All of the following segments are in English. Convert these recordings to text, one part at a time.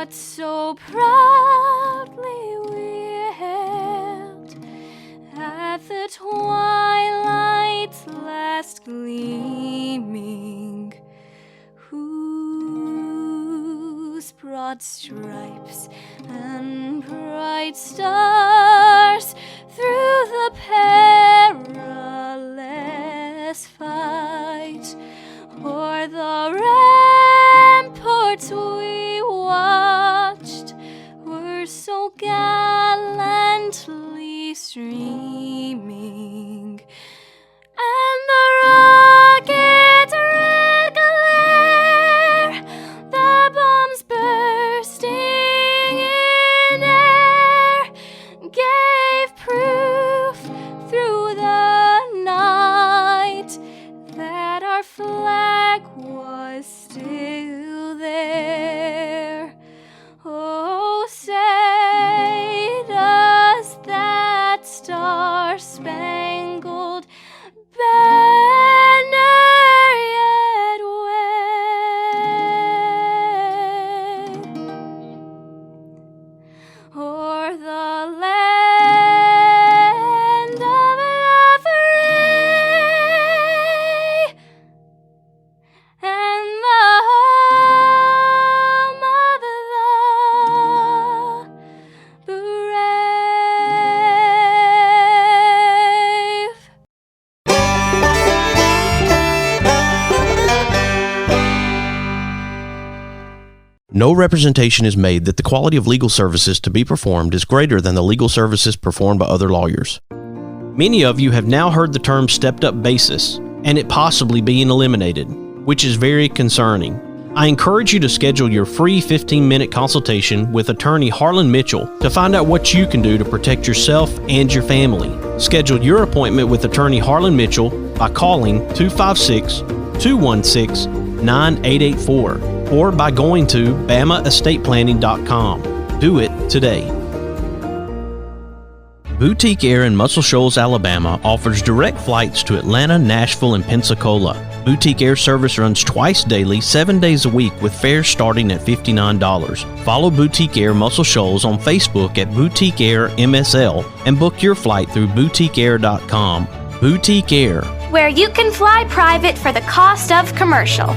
what so proudly we hailed at the twilight's last gleaming, whose broad stripes and bright stars through the perilous fight o'er the ramparts we watched were so gallantly streaming, and the rocket red glare, the bombs bursting in air, gave proof through the night that our flag was still there. Oh, say does that star-spangled banner yet wave o'er the land of the free and the home of the brave. No representation is made that the quality of legal services to be performed is greater than the legal services performed by other lawyers. Many of you have now heard the term stepped-up basis, and it possibly being eliminated, which is very concerning. I encourage you to schedule your free 15-minute consultation with attorney Harlan Mitchell to find out what you can do to protect yourself and your family. Schedule your appointment with attorney Harlan Mitchell by calling 256-216-9884 or by going to bamaestateplanning.com. Do it today. Boutique Air in Muscle Shoals, Alabama offers direct flights to Atlanta, Nashville, and Pensacola. Boutique Air service runs twice daily, 7 days a week with fares starting at $59. Follow Boutique Air Muscle Shoals on Facebook at Boutique Air MSL and book your flight through boutiqueair.com. Boutique Air, where you can fly private for the cost of commercial.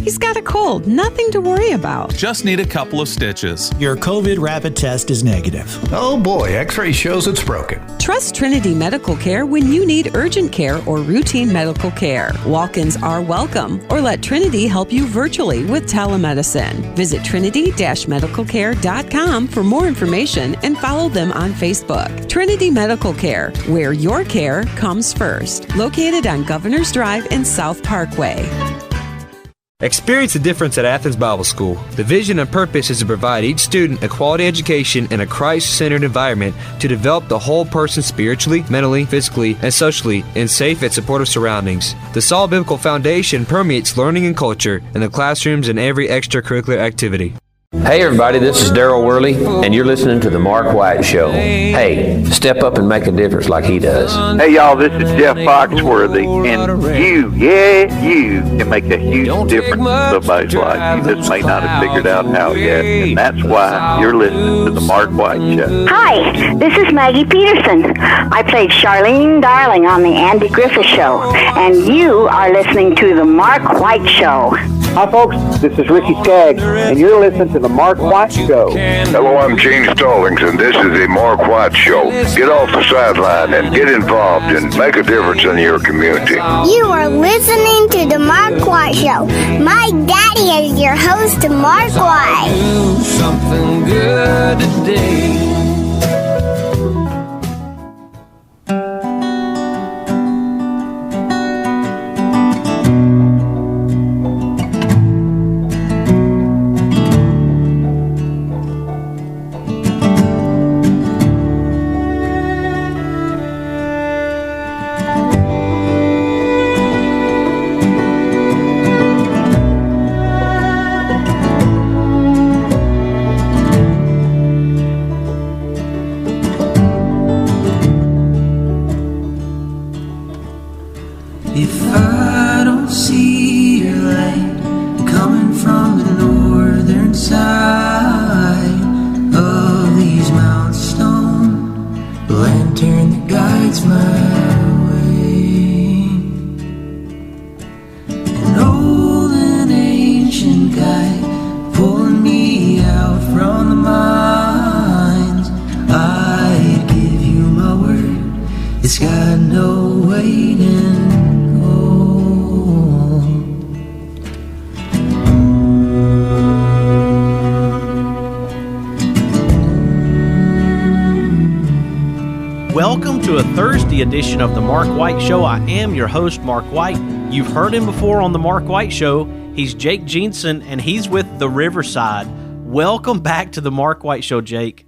He's got a cold, nothing to worry about. Just need a couple of stitches. Your COVID rapid test is negative. Oh boy, X-ray shows it's broken. Trust Trinity Medical Care when you need urgent care or routine medical care. Walk-ins are welcome, or let Trinity help you virtually with telemedicine. Visit trinity-medicalcare.com for more information and follow them on Facebook. Trinity Medical Care, where your care comes first. Located on Governor's Drive in South Parkway. Experience the difference at Athens Bible School. The vision and purpose is to provide each student a quality education in a Christ-centered environment to develop the whole person spiritually, mentally, physically, and socially in safe and supportive surroundings. The solid biblical foundation permeates learning and culture in the classrooms and every extracurricular activity. Hey everybody, this is Daryl Worley, and you're listening to The Mark White Show. Hey, step up and make a difference like he does. Hey y'all, this is Jeff Foxworthy, and you can make a huge difference in somebody's life. You just may not have figured out how yet, and that's why you're listening to The Mark White Show. Hi, this is Maggie Peterson. I played Charlene Darling on The Andy Griffith Show, and you are listening to The Mark White Show. Hi folks, this is Ricky Skaggs, and you're listening to The Mark White Show. Hello, I'm Gene Stallings, and this is The Mark White Show. Get off the sideline and get involved and make a difference in your community. You are listening to The Mark White Show. My daddy is your host, Mark White. Do something good today. It's got no waiting home. Welcome to a Thursday edition of The Mark White Show. I am your host, Mark White. You've heard him before on The Mark White Show. He's Jake Jeanson, and he's with the Riverside. Welcome back to The Mark White Show, Jake.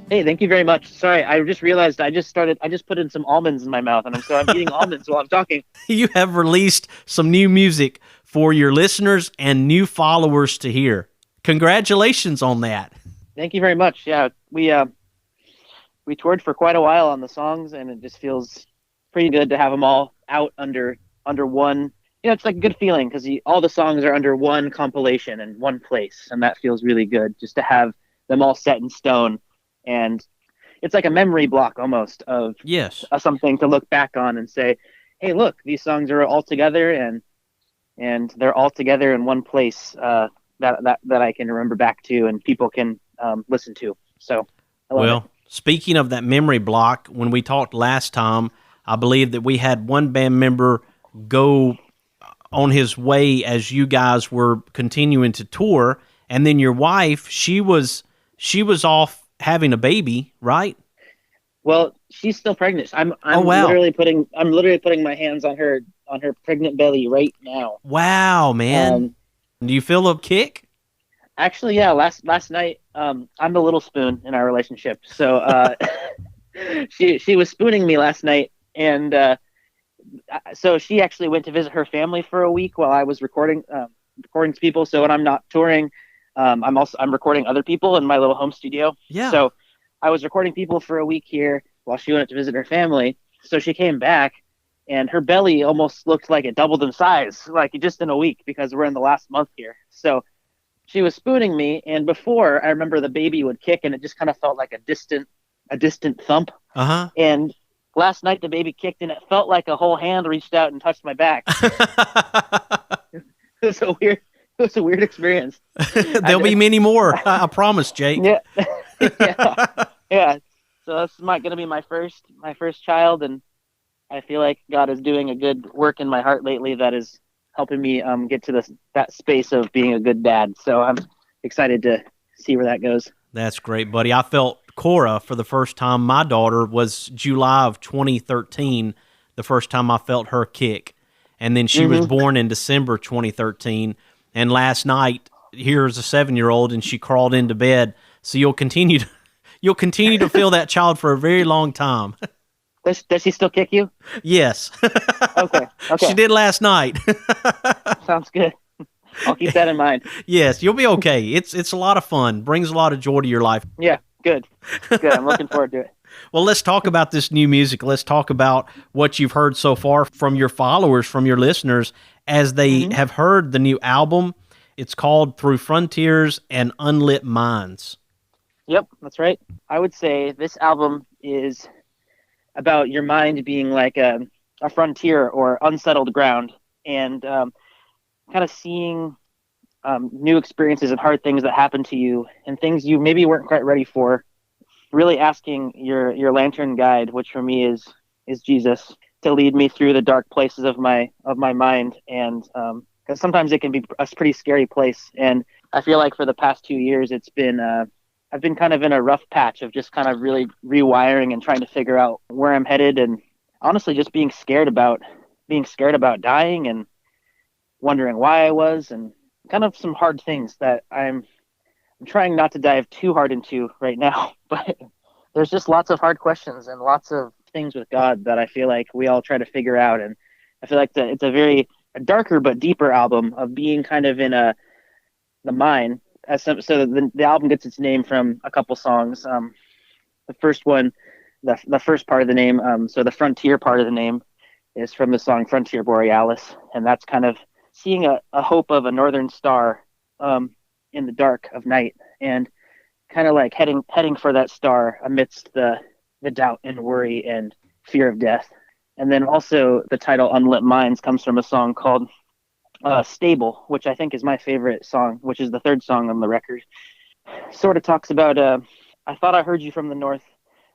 Hey, thank you very much. Sorry, I just realized I just put in some almonds in my mouth, and I'm eating almonds while I'm talking. You have released some new music for your listeners and new followers to hear. Congratulations on that. Thank you very much. Yeah, we toured for quite a while on the songs, and it just feels pretty good to have them all out under one. You know, it's like a good feeling because all the songs are under one compilation in one place, and that feels really good just to have them all set in stone. And it's like a memory block almost of something to look back on and say, hey, look, these songs are all together and they're all together in one place that I can remember back to and people can listen to. So I love it. Speaking of that memory block, when we talked last time, I believe that we had one band member go on his way as you guys were continuing to tour, and then your wife, she was off having a baby, right? Well, she's still pregnant. I'm literally putting my hands on her pregnant belly right now. Wow, man. Do you feel a kick? Actually, yeah. Last night, I'm the little spoon in our relationship. So she was spooning me last night, and so she actually went to visit her family for a week while I was recording to people. So when I'm not touring, I'm recording other people in my little home studio. Yeah. So I was recording people for a week here while she went to visit her family. So she came back, and her belly almost looked like it doubled in size, like just in a week, because we're in the last month here. So she was spooning me, and before I remember the baby would kick, and it just kind of felt like a distant thump. And last night the baby kicked, and it felt like a whole hand reached out and touched my back. It was a weird experience. There'll be many more, I promise, Jake. Yeah. Yeah. So that's going to be my first child, and I feel like God is doing a good work in my heart lately that is helping me get to that space of being a good dad. So I'm excited to see where that goes. That's great, buddy. I felt Cora for the first time. My daughter was July of 2013, the first time I felt her kick. And then she was born in December 2013. And last night, here's a 7-year-old, and she crawled into bed. So you'll continue to feel that child for a very long time. Does she still kick you? Yes. Okay. She did last night. Sounds good. I'll keep that in mind. Yes, you'll be okay. It's a lot of fun. Brings a lot of joy to your life. Yeah, good. I'm looking forward to it. Well, let's talk about this new music. Let's talk about what you've heard so far from your followers, from your listeners, as they have heard the new album. It's called Through Frontiers and Unlit Mines. Yep, that's right. I would say this album is about your mind being like a frontier or unsettled ground, and kind of seeing new experiences and hard things that happen to you and things you maybe weren't quite ready for. Really asking your lantern guide, which for me is Jesus, to lead me through the dark places of my mind, and because sometimes it can be a pretty scary place. And I feel like for the past 2 years, it's been I've been kind of in a rough patch of just kind of really rewiring and trying to figure out where I'm headed, and honestly just being scared about dying and wondering why I was, and kind of some hard things that I'm trying not to dive too hard into right now. But there's just lots of hard questions and lots of things with God that I feel like we all try to figure out. And I feel like it's a darker but deeper album of being kind of in the mine. So the album gets its name from a couple songs. The first one, the first part of the name, so the frontier part of the name, is from the song Frontier Borealis, and that's kind of seeing a hope of a northern star in the dark of night, and kind of like heading for that star amidst the doubt and worry and fear of death. And then also the title Unlit Mines comes from a song called Stable, which I think is my favorite song, which is the third song on the record. Sort of talks about, I thought I heard you from the north,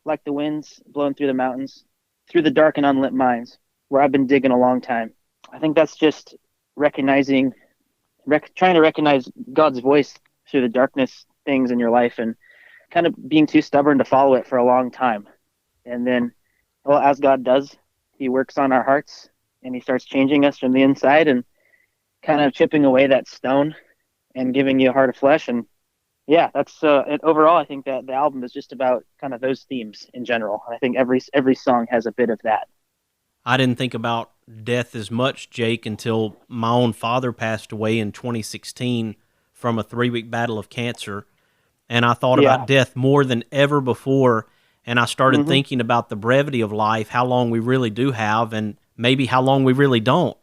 like the winds blowing through the mountains. Through the Dark and Unlit Mines, where I've been digging a long time. I think that's just trying to recognize God's voice through the darkness things in your life, and kind of being too stubborn to follow it for a long time. And then, well, as God does, he works on our hearts and he starts changing us from the inside and kind of chipping away that stone and giving you a heart of flesh. And yeah, that's and overall, I think that the album is just about kind of those themes in general. I think every song has a bit of that. I didn't think about death as much, Jake, until my own father passed away in 2016 from a 3-week battle of cancer. And I thought about death more than ever before. And I started thinking about the brevity of life, how long we really do have, and maybe how long we really don't.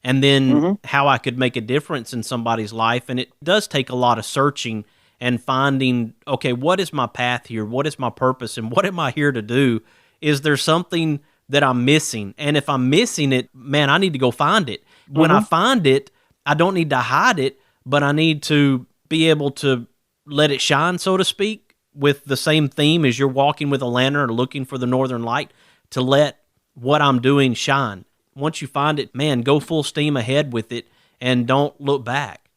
And then how I could make a difference in somebody's life. And it does take a lot of searching and finding, okay, what is my path here? What is my purpose? And what am I here to do? Is there something that I'm missing? And if I'm missing it, man, I need to go find it. When I find it, I don't need to hide it, but I need to be able to let it shine, so to speak, with the same theme as you're walking with a lantern or looking for the northern light, to let what I'm doing shine. Once you find it, man, go full steam ahead with it and don't look back.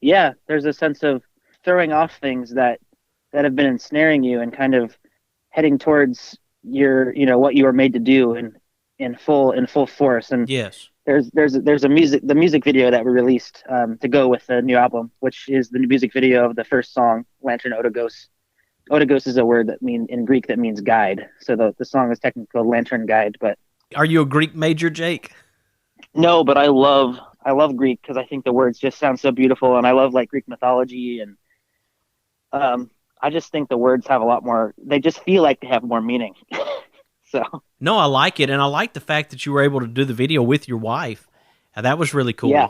Yeah, there's a sense of throwing off things that have been ensnaring you and kind of heading towards your, what you were made to do in full force. And yes, there's the music video that we released to go with the new album, which is the music video of the first song, Lantern Odagos. Odagos is a word that in Greek that means guide. So the song is technically called Lantern Guide. But are you a Greek major, Jake? No, but I love Greek because I think the words just sound so beautiful, and I love like Greek mythology, and I just think the words have a lot more. They just feel like they have more meaning. So no, I like it, and I like the fact that you were able to do the video with your wife. That was really cool. Yeah,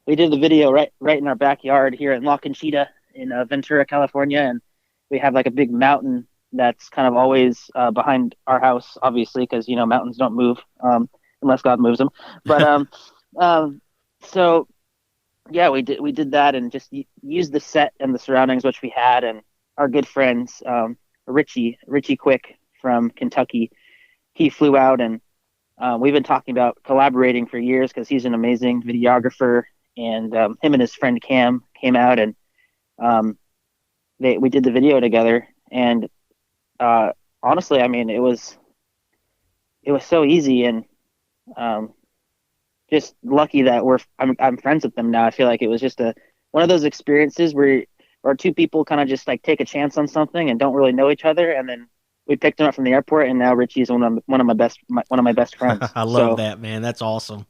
we did the video right in our backyard here in La Conchita in Ventura, California, and we have like a big mountain that's kind of always behind our house, obviously, because mountains don't move unless God moves them. But so yeah, we did that and just used the set and the surroundings which we had, and our good friends Richie Quick from Kentucky. He flew out, and we've been talking about collaborating for years because he's an amazing videographer, and him and his friend Cam came out, and we did the video together. And honestly, I mean, it was so easy, and just lucky that I'm friends with them now. I feel like it was just one of those experiences where two people kind of just like take a chance on something and don't really know each other, and then we picked him up from the airport, and now Richie's one of my best friends. I love that, man. That's awesome.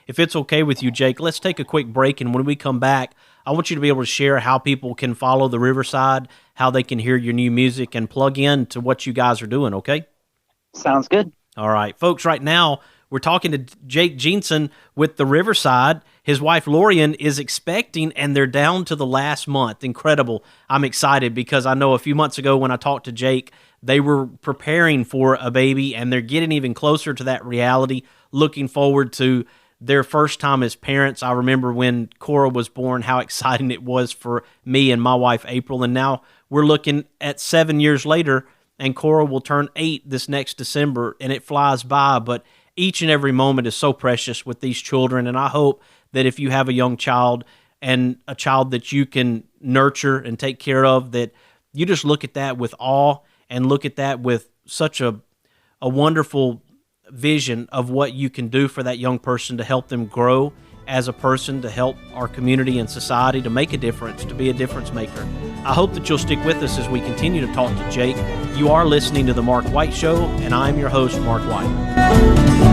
If it's okay with you, Jake, let's take a quick break, and when we come back, I want you to be able to share how people can follow the Riverside, how they can hear your new music, and plug in to what you guys are doing, okay? Sounds good. All right. Folks, right now, we're talking to Jake Jeanson with the Riverside. His wife, Lorian, is expecting, and they're down to the last month. Incredible. I'm excited because I know a few months ago when I talked to Jake, they were preparing for a baby, and they're getting even closer to that reality, looking forward to their first time as parents. I remember when Cora was born, how exciting it was for me and my wife, April, and now we're looking at 7 years later, and Cora will turn 8 this next December, and it flies by, but each and every moment is so precious with these children, and I hope that if you have a young child and a child that you can nurture and take care of, that you just look at that with awe and look at that with such a wonderful vision of what you can do for that young person to help them grow as a person, to help our community and society, to make a difference, to be a difference maker. I hope that you'll stick with us as we continue to talk to Jake. You are listening to The Mark White Show, and I'm your host, Mark White.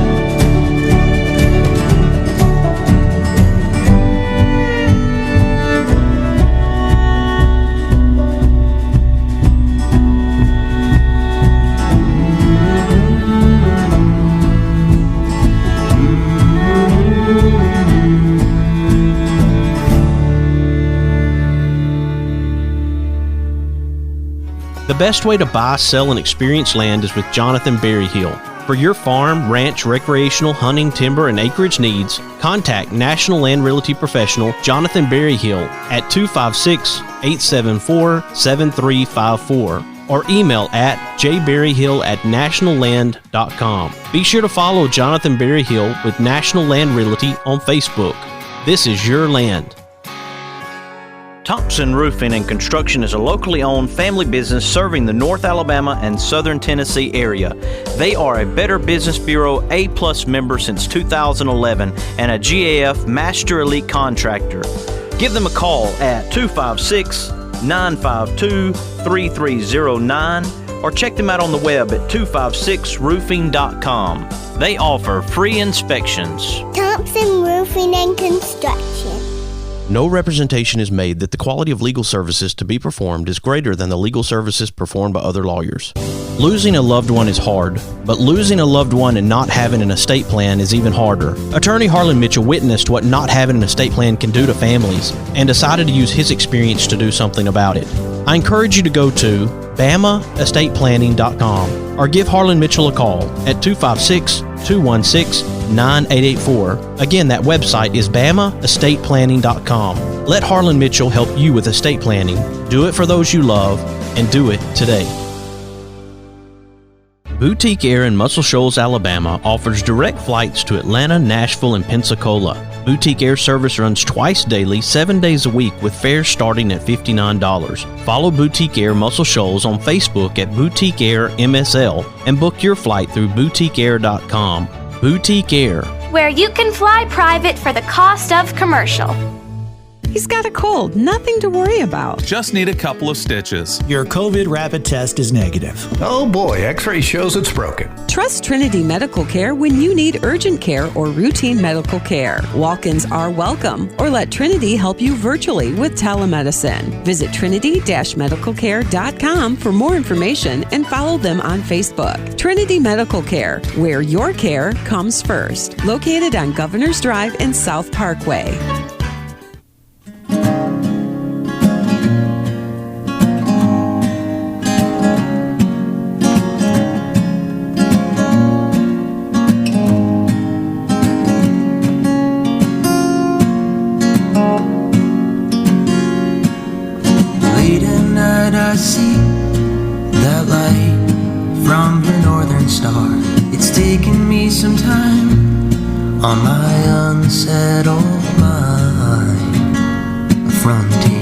The best way to buy, sell, and experience land is with Jonathan Berryhill. For your farm, ranch, recreational, hunting, timber, and acreage needs, contact National Land Realty Professional Jonathan Berryhill at 256-874-7354 or email at jberryhill@nationalland.com. Be sure to follow Jonathan Berryhill with National Land Realty on Facebook. This is your land. Thompson Roofing and Construction is a locally owned family business serving the North Alabama and Southern Tennessee area. They are a Better Business Bureau A+ member since 2011 and a GAF Master Elite Contractor. Give them a call at 256-952-3309 or check them out on the web at 256roofing.com. They offer free inspections. Thompson Roofing and Construction. No representation is made that the quality of legal services to be performed is greater than the legal services performed by other lawyers. Losing a loved one is hard, but losing a loved one and not having an estate plan is even harder. Attorney Harlan Mitchell witnessed what not having an estate plan can do to families and decided to use his experience to do something about it. I encourage you to go to BamaEstatePlanning.com or give Harlan Mitchell a call at 256-216-9884. Again, that website is BamaEstatePlanning.com. Let Harlan Mitchell help you with estate planning. Do it for those you love, and do it today. Boutique Air in Muscle Shoals, Alabama offers direct flights to Atlanta, Nashville, and Pensacola. Boutique Air service runs twice daily, 7 days a week, with fares starting at $59. Follow Boutique Air Muscle Shoals on Facebook at Boutique Air MSL and book your flight through boutiqueair.com. Boutique Air, where you can fly private for the cost of commercial. He's got a cold, nothing to worry about. Just need a couple of stitches. Your COVID rapid test is negative. Oh boy, X-ray shows it's broken. Trust Trinity Medical Care when you need urgent care or routine medical care. Walk-ins are welcome, or let Trinity help you virtually with telemedicine. Visit trinity-medicalcare.com for more information and follow them on Facebook. Trinity Medical Care, where your care comes first. Located on Governor's Drive and South Parkway. I see that light from your northern star. It's taken me some time on my unsettled mind. A frontier.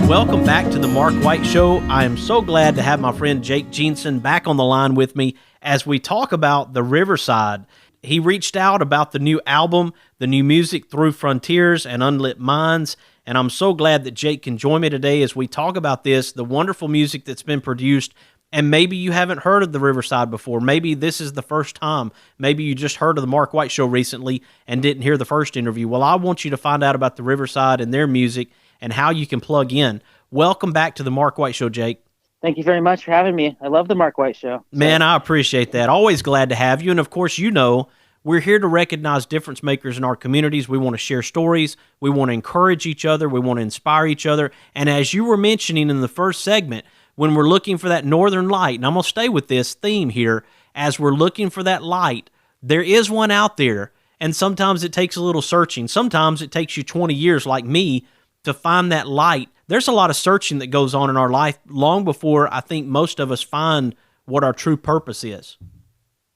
Welcome back to the Mark White Show. I am so glad to have my friend Jake Jeanson back on the line with me as we talk about the Riverside. He reached out about the new album, the new music through Frontiers and Unlit Mines, and I'm so glad that Jake can join me today as we talk about this, the wonderful music that's been produced. And maybe you haven't heard of the Riverside before. Maybe this is the first time. Maybe you just heard of the Mark White Show recently and didn't hear the first interview. Well, I want you to find out about the Riverside and their music and how you can plug in. Welcome back to the Mark White Show, Jake. Thank you very much for having me. I love the Mark White Show. Man, I appreciate that. Always glad to have you. And of course, you know, we're here to recognize difference makers in our communities. We want to share stories. We want to encourage each other. We want to inspire each other. And as you were mentioning in the first segment, when we're looking for that northern light, and I'm going to stay with this theme here, as we're looking for that light, there is one out there. And sometimes it takes a little searching. Sometimes it takes you 20 years like me to find that light. There's a lot of searching that goes on in our life long before I think most of us find what our true purpose is.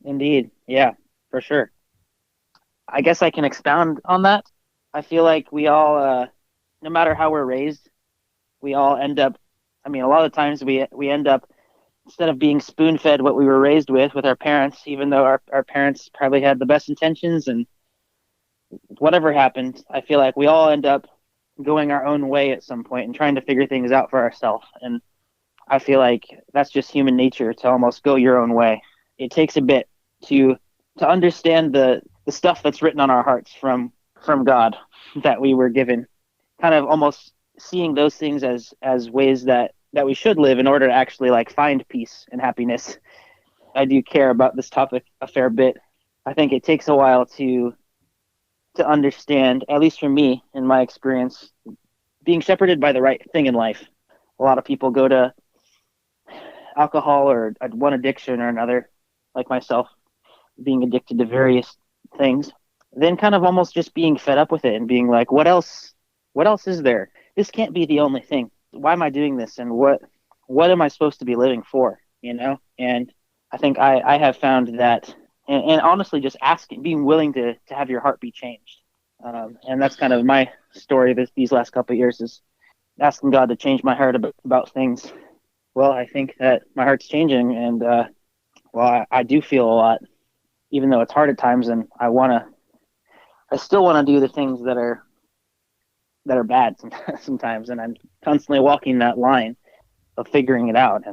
Indeed. Yeah, for sure. I guess I can expound on that. I feel like we all, no matter how we're raised, we all end up, a lot of times we end up, instead of being spoon-fed what we were raised with our parents, even though our parents probably had the best intentions and whatever happened, I feel like we all end up going our own way at some point and trying to figure things out for ourselves. And I feel like that's just human nature, to almost go your own way. It takes a bit to understand the stuff that's written on our hearts from God that we were given, kind of almost seeing those things as ways that we should live in order to actually find peace and happiness. I do care about this topic a fair bit. I think it takes a while to understand, at least for me, in my experience, being shepherded by the right thing in life. a lot of people go to alcohol or one addiction or another, like myself, being addicted to various things, then kind of almost just being fed up with it and being like, what else is there? This can't be the only thing. Why am I doing this? And what am I supposed to be living for? And I think I have found that, and honestly, just being willing to have your heart be changed. And that's kind of my story these last couple of years, is asking God to change my heart about things. Well, I think that my heart's changing, and I do feel a lot, even though it's hard at times, and I still want to do the things that are bad sometimes, and I'm constantly walking that line of figuring it out.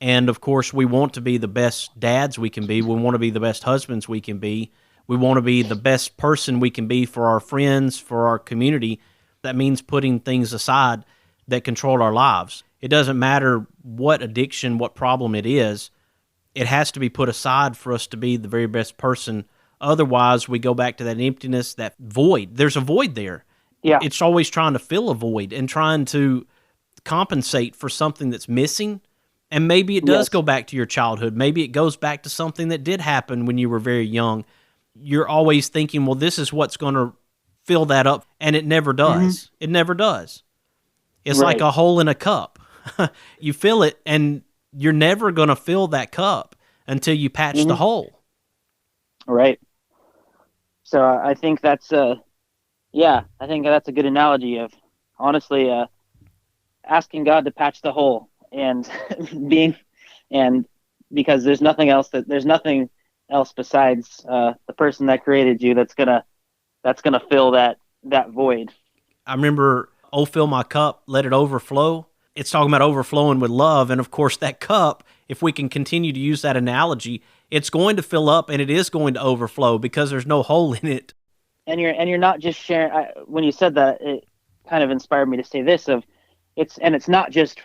And of course, we want to be the best dads we can be. We want to be the best husbands we can be. We want to be the best person we can be for our friends, for our community. That means putting things aside that control our lives. It doesn't matter what addiction, what problem it is. It has to be put aside for us to be the very best person. Otherwise, we go back to that emptiness, that void. There's a void there. Yeah. It's always trying to fill a void and trying to compensate for something that's missing. And maybe it does go back to your childhood. Maybe it goes back to something that did happen when you were very young. You're always thinking, well, this is what's going to fill that up. And it never does. Mm-hmm. It never does. It's like a hole in a cup. You fill it, and you're never going to fill that cup until you patch the hole. Right. So I think that's I think that's a good analogy of, honestly, asking God to patch the hole, and because there's nothing else besides the person that created you that's gonna fill that void. I remember, "Oh, fill my cup, let it overflow." It's talking about overflowing with love, and of course that cup, if we can continue to use that analogy, it's going to fill up and it is going to overflow because there's no hole in it. And you're not just sharing. When you said that, it kind of inspired me to say this: it's not just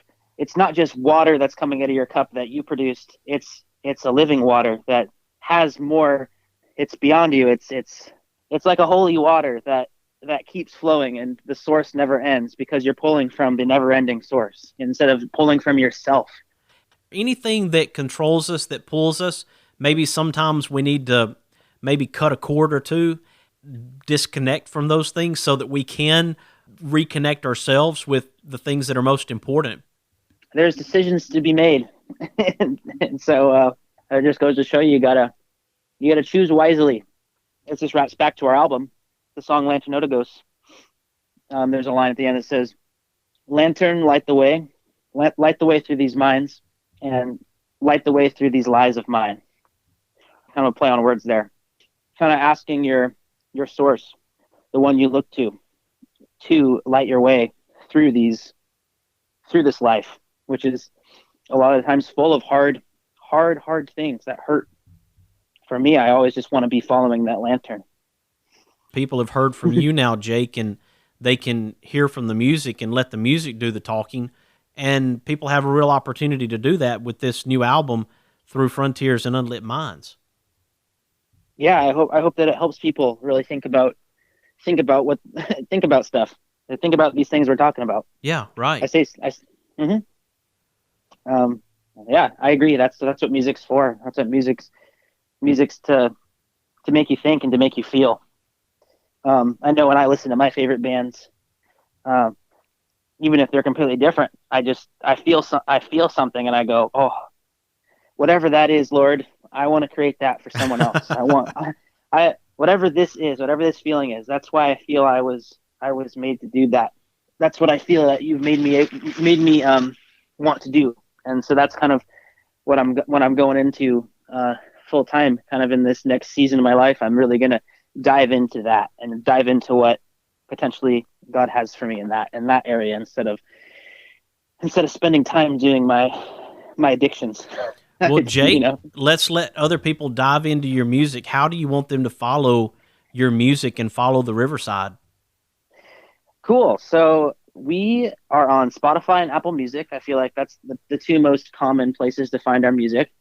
water that's coming out of your cup that you produced. It's a living water that has more. It's beyond you. It's like a holy water that keeps flowing, and the source never ends because you're pulling from the never-ending source instead of pulling from yourself. Anything that controls us, that pulls us, maybe sometimes we need to maybe cut a cord or two, disconnect from those things so that we can reconnect ourselves with the things that are most important. There's decisions to be made. and so it just goes to show you gotta choose wisely. It just wraps back to our album, the song Lanternotagos. There's a line at the end that says, "Lantern, light the way. Light the way through these mines, and light the way through these lies of mine." Kind of a play on words there. Kind of asking your source, the one you look to light your way through this life, which is a lot of times full of hard things that hurt. For me, I always just want to be following that lantern. People have heard from you now, Jake, and they can hear from the music and let the music do the talking. And people have a real opportunity to do that with this new album through Frontiers and Unlit Mines. Yeah, I hope that it helps people really think about stuff. Think about these things we're talking about. Yeah, right. Yeah, I agree. That's what music's for. That's what music's to make you think and to make you feel. I know when I listen to my favorite bands, even if they're completely different, I feel something, and I go, oh, whatever that is, Lord, I want to create that for someone else. Whatever this is, whatever this feeling is, that's why I feel I was made to do that. That's what I feel that you've made me want to do. And so that's kind of what I'm going into full time, kind of in this next season of my life. I'm really going to dive into that and dive into what potentially God has for me in that area instead of spending time doing my addictions. Well, Jake, let's let other people dive into your music. How do you want them to follow your music and follow the Riverside? Cool. So we are on Spotify and Apple Music. I feel like that's the two most common places to find our music.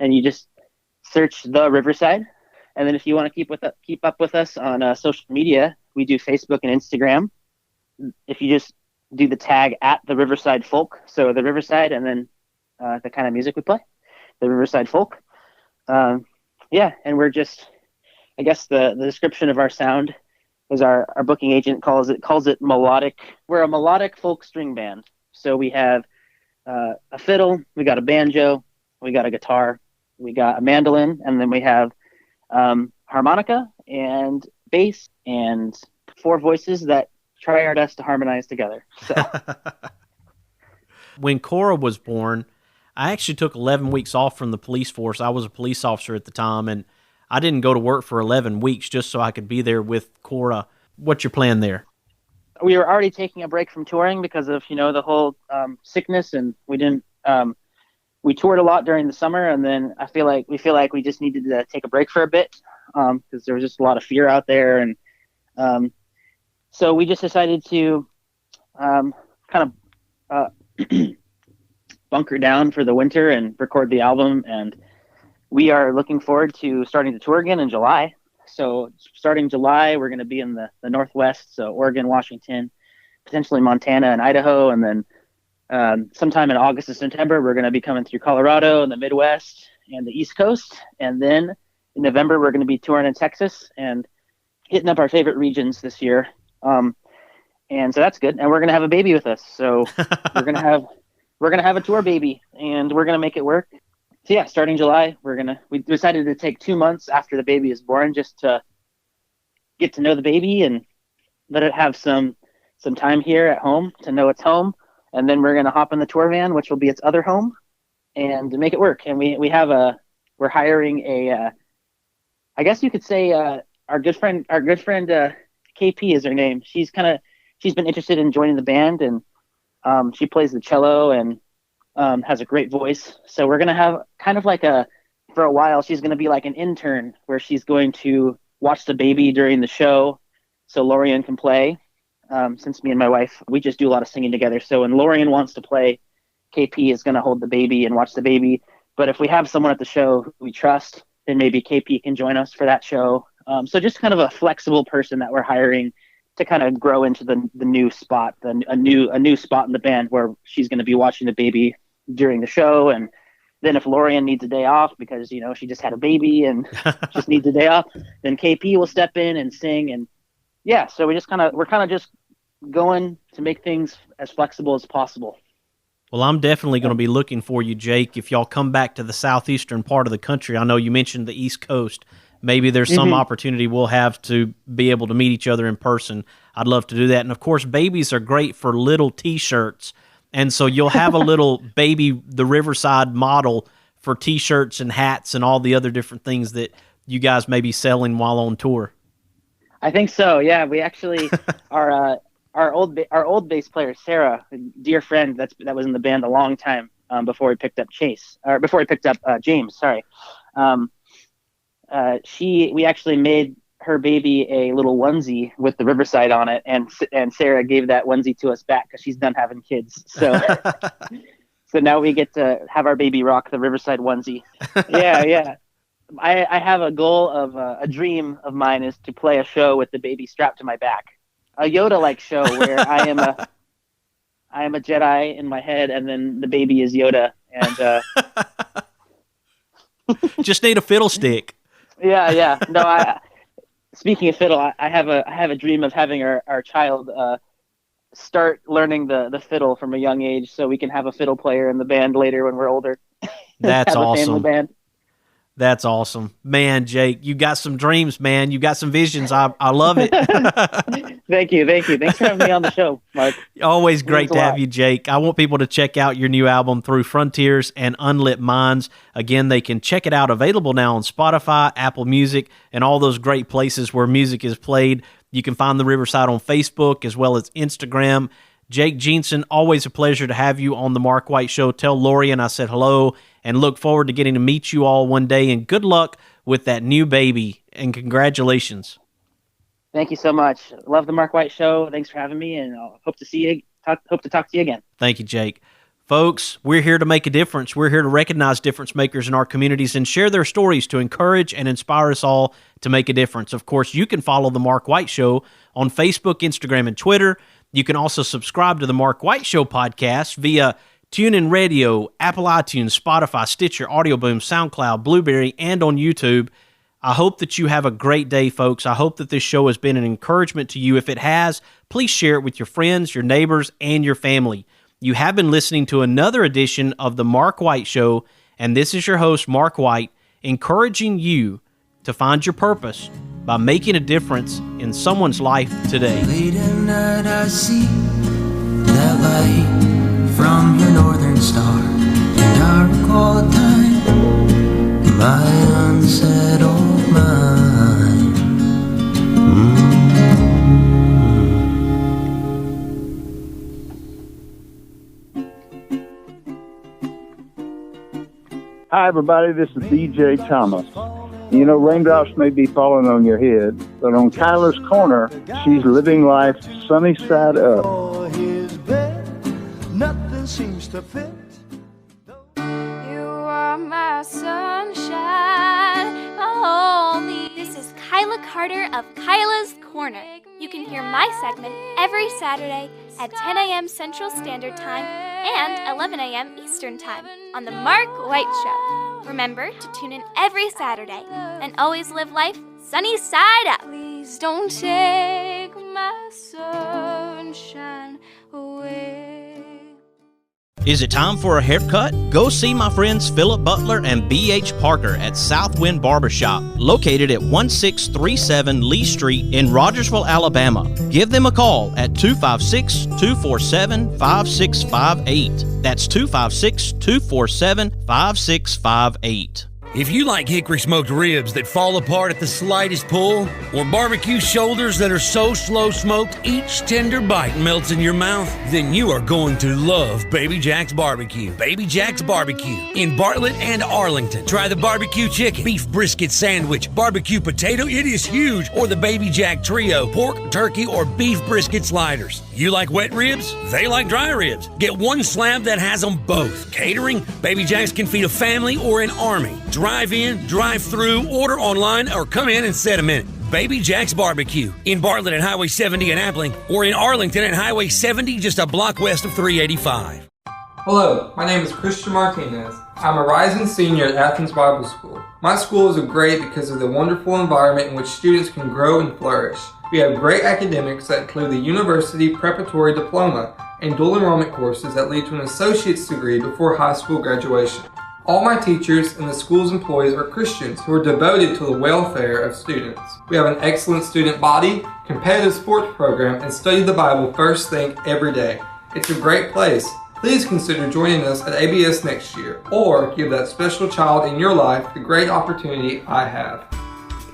And you just search The Riverside. And then if you want to keep up with us on social media, we do Facebook and Instagram. If you just do the tag at the Riverside Folk. So the Riverside, and then the kind of music we play, the Riverside Folk. Yeah, and we're just, I guess the description of our sound is our booking agent calls it melodic. We're a melodic folk string band. So we have a fiddle, we got a banjo, we got a guitar, we got a mandolin, and then we have harmonica and bass and 4 voices that try our best to harmonize together. So when Cora was born, I actually took 11 weeks off from the police force. I was a police officer at the time, and I didn't go to work for 11 weeks just so I could be there with Cora. What's your plan there? We were already taking a break from touring because of, the whole sickness, and we didn't. We toured a lot during the summer, and then we feel like we just needed to take a break for a bit because there was just a lot of fear out there, and so we just decided to kind of bunker down for the winter and record the album, and we are looking forward to starting to tour again in July. So starting July, we're going to be in the Northwest, so Oregon, Washington, potentially Montana and Idaho, and then sometime in August or September, we're going to be coming through Colorado and the Midwest and the East Coast, and then in November, we're going to be touring in Texas and hitting up our favorite regions this year. And so that's good, and we're going to have a baby with us, so we're going to have a tour baby, and we're going to make it work. So yeah, starting July, we decided to take 2 months after the baby is born just to get to know the baby and let it have some time here at home to know it's home. And then we're going to hop in the tour van, which will be its other home, and make it work. And we're hiring I guess you could say, our good friend, KP is her name. She's been interested in joining the band, and she plays the cello and has a great voice. So we're going to have kind of for a while, she's going to be like an intern where she's going to watch the baby during the show so Lorian can play. Since me and my wife, we just do a lot of singing together. So when Lorian wants to play, KP is going to hold the baby and watch the baby. But if we have someone at the show who we trust, then maybe KP can join us for that show. So just kind of a flexible person that we're hiring to kind of grow into the new spot, a new spot in the band where she's going to be watching the baby during the show. And then if Lorian needs a day off because, she just had a baby and just needs a day off, then KP will step in and sing. And yeah, so we're kind of just going to make things as flexible as possible. Well, I'm definitely going to be looking for you, Jake, if y'all come back to the southeastern part of the country. I know you mentioned the East Coast. Maybe there's some opportunity we'll have to be able to meet each other in person. I'd love to do that. And, of course, babies are great for little T-shirts. And so you'll have a little baby, the Riverside model for T-shirts and hats and all the other different things that you guys may be selling while on tour. I think so, yeah. We actually our old bass player, Sarah, a dear friend that was in the band a long time before we picked up James, sorry. We actually made her baby a little onesie with the Riverside on it, and Sarah gave that onesie to us back because she's done having kids. So so now we get to have our baby rock the Riverside onesie. Yeah. I have a goal of a dream of mine is to play a show with the baby strapped to my back, a Yoda-like show where I am a Jedi in my head, and then the baby is Yoda, and just need a fiddle stick. Yeah. No, speaking of fiddle, I have a dream of having our child start learning the fiddle from a young age, so we can have a fiddle player in the band later when we're older. That's have awesome. A family band. That's awesome. Man, Jake, you got some dreams, man. You got some visions. I love it. Thank you. Thanks for having me on the show, Mark. Always great to have you, Jake. I want people to check out your new album through Frontiers and Unlit Mines. Again, they can check it out. Available now on Spotify, Apple Music, and all those great places where music is played. You can find the Riverside on Facebook as well as Instagram. Jake Jeanson, always a pleasure to have you on the Mark White Show. Tell Lorian I said hello and look forward to getting to meet you all one day. And good luck with that new baby, and congratulations. Thank you so much. Love the Mark White Show. Thanks for having me, and I'll hope to talk to you again. Thank you, Jake. Folks, we're here to make a difference. We're here to recognize difference makers in our communities and share their stories to encourage and inspire us all to make a difference. Of course, you can follow The Mark White Show on Facebook, Instagram, and Twitter. You can also subscribe to the Mark White Show podcast via TuneIn Radio, Apple iTunes, Spotify, Stitcher, Audio Boom, SoundCloud, Blueberry, and on YouTube. I hope that you have a great day, folks. I hope that this show has been an encouragement to you. If it has, please share it with your friends, your neighbors, and your family. You have been listening to another edition of the Mark White Show, and this is your host, Mark White, encouraging you to find your purpose by making a difference in someone's life today. Late at night I see that light from your northern star, and I recall a time, my unsettled mind. Hi, everybody. This is DJ Thomas. You know, raindrops may be falling on your head, but on Kyla's corner, she's living life sunny side up. Nothing seems to fit. You are my sunshine, my only. This is Kyla Carter of Kyla's Corner. You can hear my segment every Saturday at 10 a.m. Central Standard Time and 11 a.m. Eastern Time on The Mark White Show. Remember to tune in every Saturday and always live life sunny side up. Please don't take my sunshine away. Is it time for a haircut? Go see my friends Philip Butler and B.H. Parker at Southwind Barbershop, located at 1637 Lee Street in Rogersville, Alabama. Give them a call at 256-247-5658. That's 256-247-5658. If you like hickory smoked ribs that fall apart at the slightest pull, or barbecue shoulders that are so slow smoked each tender bite melts in your mouth, then you are going to love Baby Jack's Barbecue. Baby Jack's Barbecue in Bartlett and Arlington. Try the barbecue chicken, beef brisket sandwich, barbecue potato, it is huge, or the Baby Jack Trio, pork, turkey, or beef brisket sliders. You like wet ribs? They like dry ribs. Get one slab that has them both. Catering? Baby Jack's can feed a family or an army. Drive in, drive through, order online, or come in and set a minute. Baby Jack's Barbecue in Bartlett at Highway 70 in Appling, or in Arlington at Highway 70 just a block west of 385. Hello, my name is Christian Martinez. I'm a rising senior at Athens Bible School. My school is great because of the wonderful environment in which students can grow and flourish. We have great academics that include the University Preparatory Diploma and dual enrollment courses that lead to an associate's degree before high school graduation. All my teachers and the school's employees are Christians who are devoted to the welfare of students. We have an excellent student body, competitive sports program, and study the Bible first thing every day. It's a great place. Please consider joining us at ABS next year, or give that special child in your life the great opportunity I have.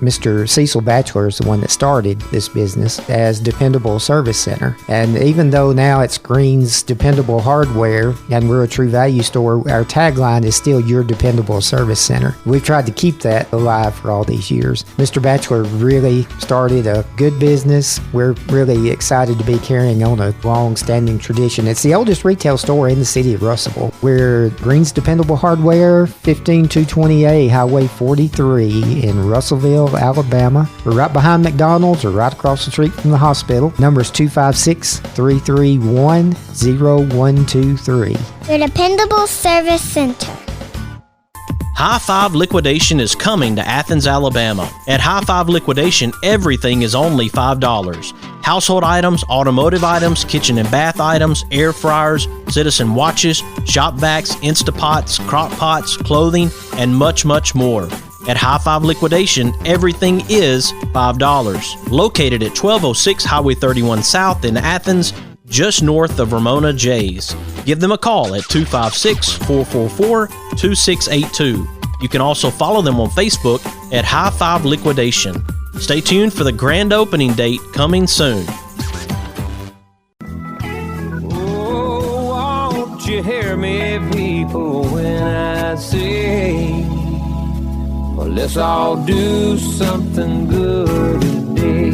Mr. Cecil Batchelor is the one that started this business as Dependable Service Center. And even though now it's Green's Dependable Hardware and we're a True Value store, our tagline is still Your Dependable Service Center. We've tried to keep that alive for all these years. Mr. Batchelor really started a good business. We're really excited to be carrying on a long-standing tradition. It's the oldest retail store in the city of Russellville. We're Green's Dependable Hardware, 15220A Highway 43 in Russellville, Alabama. We're right behind McDonald's or right across the street from the hospital. Number is 256-331-0123. Your Dependable Service Center. High Five Liquidation is coming to Athens, Alabama. At High Five Liquidation, everything is only $5. Household items, automotive items, kitchen and bath items, air fryers, citizen watches, shop vacs, Instapots, crock pots, clothing, and much, much more. At High Five Liquidation, everything is $5. Located at 1206 Highway 31 South in Athens, just north of Ramona J's. Give them a call at 256-444-2682. You can also follow them on Facebook at High Five Liquidation. Stay tuned for the grand opening date coming soon. Oh, won't you hear me, people, when I say, well, let's all do something good today.